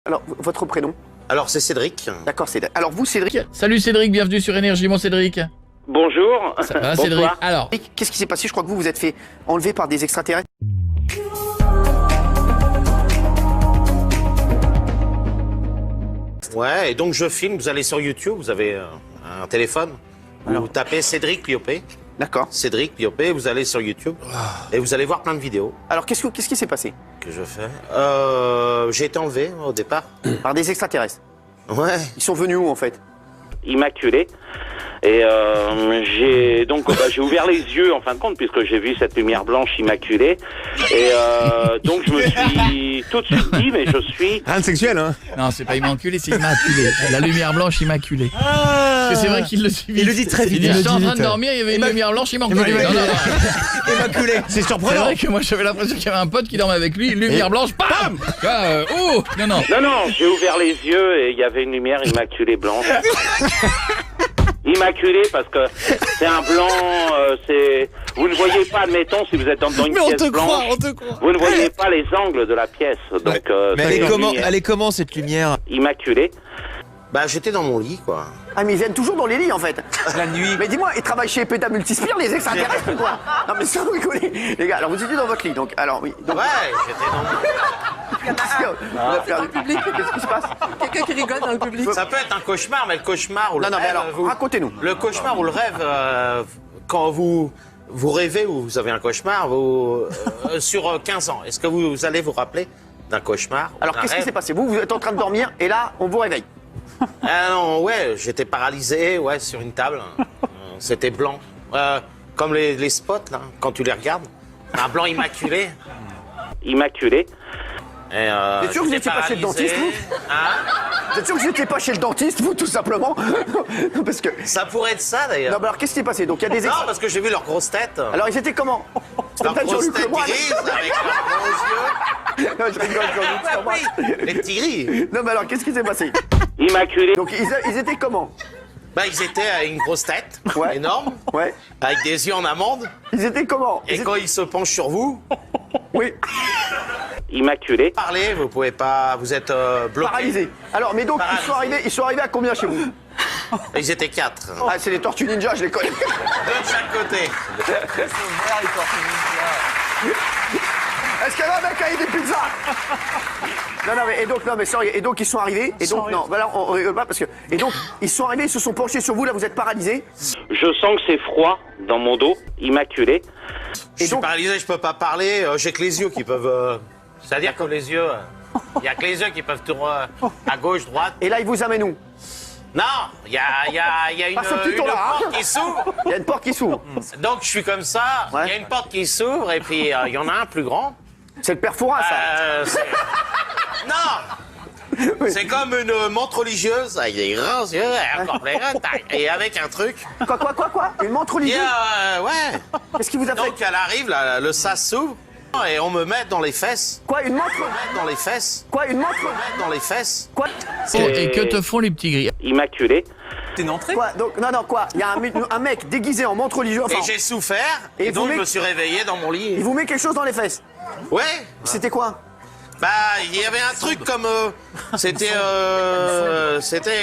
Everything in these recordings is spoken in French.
Alors, votre prénom? Alors, c'est Cédric. D'accord, Cédric. Alors, vous, Cédric? Salut Cédric, bienvenue sur Énergie, mon Cédric. Bonjour. Ça va Cédric? Alors, Qu'est-ce qui s'est passé? Je crois que vous vous êtes fait enlever par des extraterrestres. Ouais, et donc je filme, vous allez sur YouTube, vous avez un téléphone, vous tapez Cédric Piopé, D'accord. Cédric Piopé, vous allez sur YouTube, et vous allez voir plein de vidéos Alors, qu'est-ce qui s'est passé? que je fais. J'ai été enlevé au départ. Par des extraterrestres. Ouais. Ils sont venus où, en fait? Immaculé. Et j'ai donc j'ai ouvert les yeux en fin de compte puisque j'ai vu cette lumière blanche immaculée. Et donc je me suis tout de suite dit mais je suis... Rien de sexuel, hein? non, c'est pas immaculé, c'est immaculé. La lumière blanche immaculée. Parce que c'est vrai qu'il le dit vite. Il le dit très vite. Il dit, il le j'étais en dit train de vite. dormir, il y avait une lumière blanche immaculée. Immaculée. Non, non, non. Immaculé. C'est C'est surprenant. vrai que moi j'avais l'impression qu'il y avait un pote qui dormait avec lui, lumière blanche, bam. Oh, non, non. Non, j'ai ouvert les yeux et il y avait une lumière immaculée blanche. Immaculé parce que c'est un blanc, vous ne voyez pas, admettons, si vous êtes dans une Mais on pièce te blanche, croit, on te croit. vous ne voyez pas les angles de la pièce. Donc, Mais c'est une lumière elle est comment cette lumière? immaculée. Bah, j'étais dans mon lit, quoi. Ah, mais ils viennent toujours dans les lits, en fait. La nuit. Mais dis-moi, ils travaillent chez Peta Multispire, les extraterrestres, ou quoi? Non, mais ça, vous rigolez. Les gars, alors vous étiez dans votre lit, donc, alors, oui. Donc, Ouais, j'étais dans mon Qu'est-ce qui se passe? Quelqu'un qui rigole dans le public. Ça peut être un cauchemar, mais le cauchemar ou le Non, non, mais rêve... alors, racontez-nous. Le cauchemar ou le rêve, quand vous rêvez ou vous avez un cauchemar, sur 15 ans, est-ce que vous allez vous rappeler d'un cauchemar? Alors, d'un qu'est-ce qui rêve s'est passé? Vous êtes en train de dormir, et là, on vous réveille. Ah non, ouais, j'étais paralysé, ouais, sur une table. C'était blanc. Comme les spots, là, quand tu les regardes. Un blanc immaculé. Immaculée. Et, Vous êtes sûr que vous j'étais n'étiez pas chez le paralysé. dentiste, vous? Hein? Vous êtes sûr que vous n'étiez pas chez le dentiste, vous, tout simplement? Non, parce que... Ça pourrait être ça, d'ailleurs. Non, mais alors, qu'est-ce qui s'est passé? Donc, il y a des Non, parce que j'ai vu leurs grosses têtes. Alors, ils étaient comment? Leurs Peut-être grosses Jean-Luc têtes Lemoyne. grises, avec leurs gros yeux. Non, je rigole, Jean-Luc Lemoyne. Oui, les petits gris. Non, mais alors, qu'est-ce qui s'est passé? Immaculée. Donc, ils étaient comment? Bah, ils étaient à une grosse tête, Ouais. énorme, Ouais. avec des yeux en amande. Ils étaient comment? Et quand ils se penchent sur vous, Oui, Immaculée. parlez, vous pouvez pas, vous êtes bloqué. paralysés. Alors, mais donc, Paralysés. ils sont arrivés à combien chez vous? Ils étaient 4. Ah, c'est les Tortues Ninja, je les connais. De chaque côté. Est-ce qu'il y a un mec a eu des pizzas? Non, mais, et donc, non, mais sorry, et donc ils sont arrivés, et donc, non, voilà, on rigole pas, parce que, et donc, ils sont arrivés, ils se sont penchés sur vous, là, vous êtes paralysés. Je sens que c'est froid dans mon dos. Immaculée. Je suis donc- paralysé, je peux pas parler, j'ai que les yeux qui peuvent... C'est-à-dire que les yeux... Il y a que les yeux qui peuvent tourner à gauche, droite. Et là, ils vous amènent où? Non, il y a une, Pas ce petit tour-là, hein. porte qui s'ouvre. Il y a une porte qui s'ouvre. Donc je suis comme ça, il Ouais. y a une porte qui s'ouvre et puis il y en a un plus grand. C'est le père Fouras, ça. Non. C'est comme une montre religieuse avec des grands yeux, encore plus grands, tac, et avec un truc. Quoi? Une montre Et, religieuse? ouais. Qu'est-ce qui vous a fait? Donc elle arrive, là, le sas s'ouvre et on me met dans les fesses. Quoi, une montre? Dans les fesses. Quoi, une montre? Dans les fesses. Quoi? Et que te font les petits gris? Immaculée. C'est une entrée? Quoi? Donc, non, quoi? Il y a un mec déguisé en montre religieuse, enfin, Et j'ai souffert Et et vous donc met- je me suis réveillé dans mon lit. il vous met quelque chose dans les fesses. Ouais. C'était quoi? Bah, il y avait un truc comme... c'était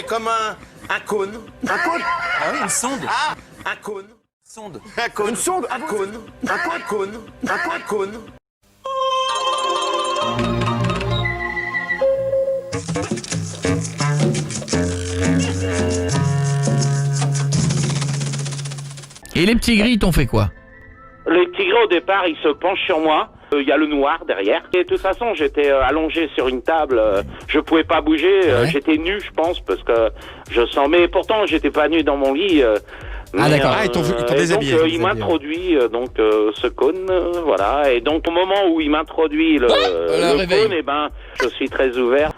comme un cône. Un cône? Ah oui, une sonde. Ah, un cône. Sonde. Un cône. Une sonde? Un cône. Un cône. Un cône. Et les petits gris, t'ont fait quoi? Les petits gris, au départ, ils se penchent sur moi. Il y a le noir derrière. Et de toute façon, j'étais allongé sur une table. Je pouvais pas bouger. Ouais. J'étais nu, je pense, parce que je sens... Mais pourtant, j'étais pas nu dans mon lit. Mais, d'accord. Ah, ils t'ont et déshabillé, donc, ils il t'ont déshabillé. m'introduit ce cône, voilà. Et donc, au moment où il m'introduit le réveil. cône, eh ben, je suis très ouvert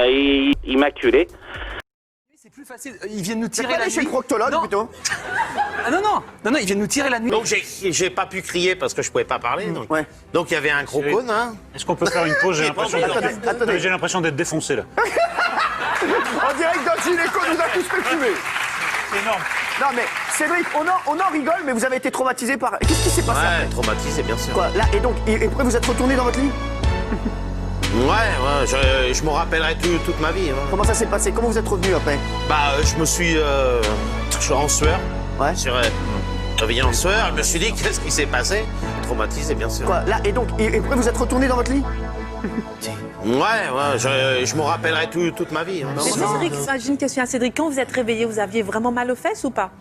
et immaculé. C'est plus facile. Ils viennent nous C'est tirer pas la aller chez le nuit. proctologue, Non. plutôt? Ah non, ils viennent nous tirer la nuit. Donc j'ai pas pu crier parce que je pouvais pas parler. Donc Ouais. donc il y avait un gros cône, hein. Est-ce qu'on peut faire une pause? J'ai l'impression Attendez. j'ai l'impression d'être défoncé là. En direct d'un gynéco, nous a tous fait fumer. C'est énorme. Non, mais Cédric, on en rigole, mais vous avez été traumatisé par... Qu'est-ce qui s'est passé Ouais, après traumatisé, bien sûr. Quoi, là, et donc, et après vous êtes retourné dans votre lit? Ouais, je m'en rappellerai toute ma vie. Hein. Comment ça s'est passé? Comment vous êtes revenu après? Bah, je suis en sueur. Ouais. Je suis réveillé en sueur. Je me suis dit, qu'est-ce qui s'est passé? Traumatisé, bien sûr. Quoi, là, et donc, et après vous êtes retourné dans votre lit? Ouais, je m'en rappellerai toute ma vie. Hein. Mais Cédric, j'ai une question à Cédric. Quand vous êtes réveillé, vous aviez vraiment mal aux fesses ou pas?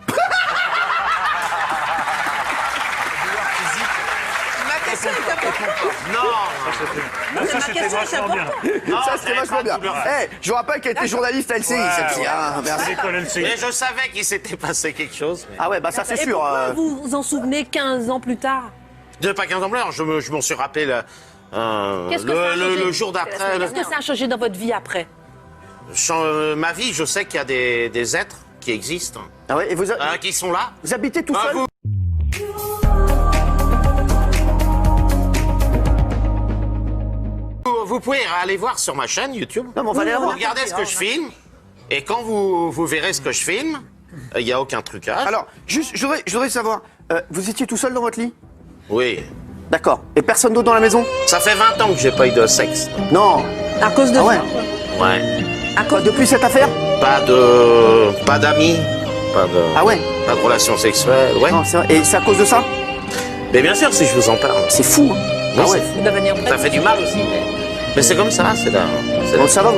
Ma question est importante. Non, Ça, c'était vachement bien. non, Ça, c'était vachement bien. Eh, je vous rappelle qu'elle était journaliste à LCI, celle-ci. Hein, merci. L'école LCI. mais je savais qu'il s'était passé quelque chose. Mais... Ah ouais, bah ça c'est Et sûr. pourquoi vous vous en souvenez 15 ans plus tard? De pas 15 ans plus tard, je m'en suis rappelé Qu'est-ce que ça a changé le jour d'après. Qu'est-ce que ça a changé dans votre vie après? Ma vie, je sais qu'il y a des êtres qui existent, Ah ouais, et vous qui sont là. habitez tout Ah, seul? Vous pouvez aller voir sur ma chaîne YouTube. Non, mais on va aller la voir. Regardez ce que je filme. Et quand vous verrez ce que je filme, il n'y a aucun trucage. Alors, juste, je voudrais savoir, vous étiez tout seul dans votre lit? Oui. D'accord. Et personne d'autre dans la maison? Ça fait 20 ans que j'ai pas eu de sexe. Non. À cause de Ah ouais. ça? Ouais. Quoi, depuis cette affaire? Pas d'amis. Ah ouais. Pas de relations sexuelles. Ouais. Non, c'est vrai. Et c'est à cause de ça? Mais bien sûr, si je vous en parle. C'est fou. Hein. Oui, Ah ouais. c'est fou. Vous devez venir Ça fait du mal aussi. Mais c'est comme ça, c'est Bon, ça va,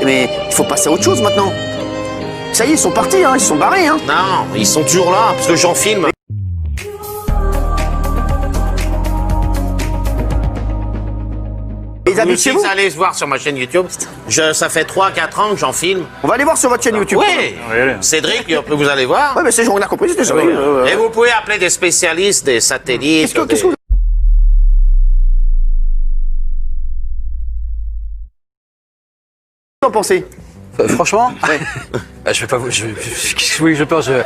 mais il faut passer à autre chose maintenant. Ça y est, ils sont partis, hein, ils se sont barrés. Hein. Non, ils sont toujours là, parce que j'en filme. Et ils habitent chez Si vous? vous allez voir sur ma chaîne YouTube, ça fait 3-4 ans que j'en filme. On va aller voir sur votre chaîne YouTube. Oui, allez. Cédric, vous allez voir. Ouais, mais c'est on a compris, c'était ça. Oui. Et vous pouvez appeler des spécialistes, des satellites. Qu'est-ce que vous en pensez? Franchement, bah, je vais pas vous. Oui, je pense. David.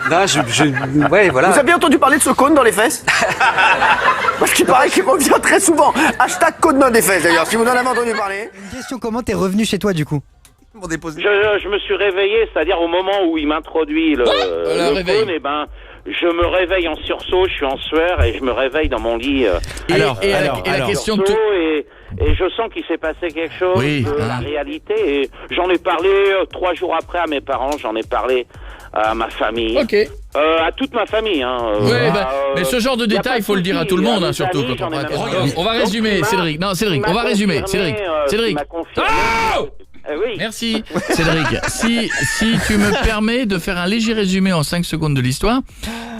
Non, ouais, voilà. Vous avez bien entendu parler de ce cône dans les fesses? Parce qu'il paraît qu'il revient très souvent. Hashtag cône dans les fesses d'ailleurs, si vous en avez entendu parler. Une question, comment t'es revenu chez toi du coup? Je me suis réveillé, c'est-à-dire au moment où il m'introduit le réveil. cône, et ben, je me réveille en sursaut, je suis en sueur et je me réveille dans mon lit. Et la question de... Et je sens qu'il s'est passé quelque chose Oui, de la réalité. Et j'en ai parlé 3 jours après à mes parents, j'en ai parlé à ma famille. Ok. À toute ma famille. Hein. Mais ce genre de y a détails, pas il faut de le dire à souci, tout le monde, à hein, mes surtout. amis, Quand j'en ai même on va parlé. résumer, Donc, Cédric. Non, Cédric, il on m'a va résumer. confirmé, Cédric. il m'a confirmé. Oh Oui. Merci, Cédric. Si tu me permets de faire un léger résumé en 5 secondes de l'histoire,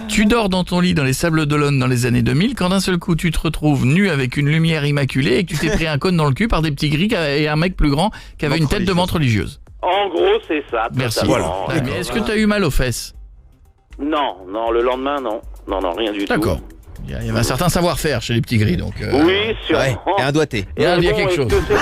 tu dors dans ton lit dans les Sables d'Olonne dans les années 2000, quand d'un seul coup tu te retrouves nu avec une lumière immaculée et que tu t'es pris un cône dans le cul par des petits gris et un mec plus grand qui avait une tête de menthe religieuse. En gros, c'est ça. Merci. totalement. Mais est-ce que tu as eu mal aux fesses? Non, le lendemain, non. Non, rien du tout. D'accord. Il y avait un certain savoir-faire chez les petits gris, donc... Oui, sûrement. Ouais, et un doigté. Il y a Mais quelque chose. est-ce que c'est bon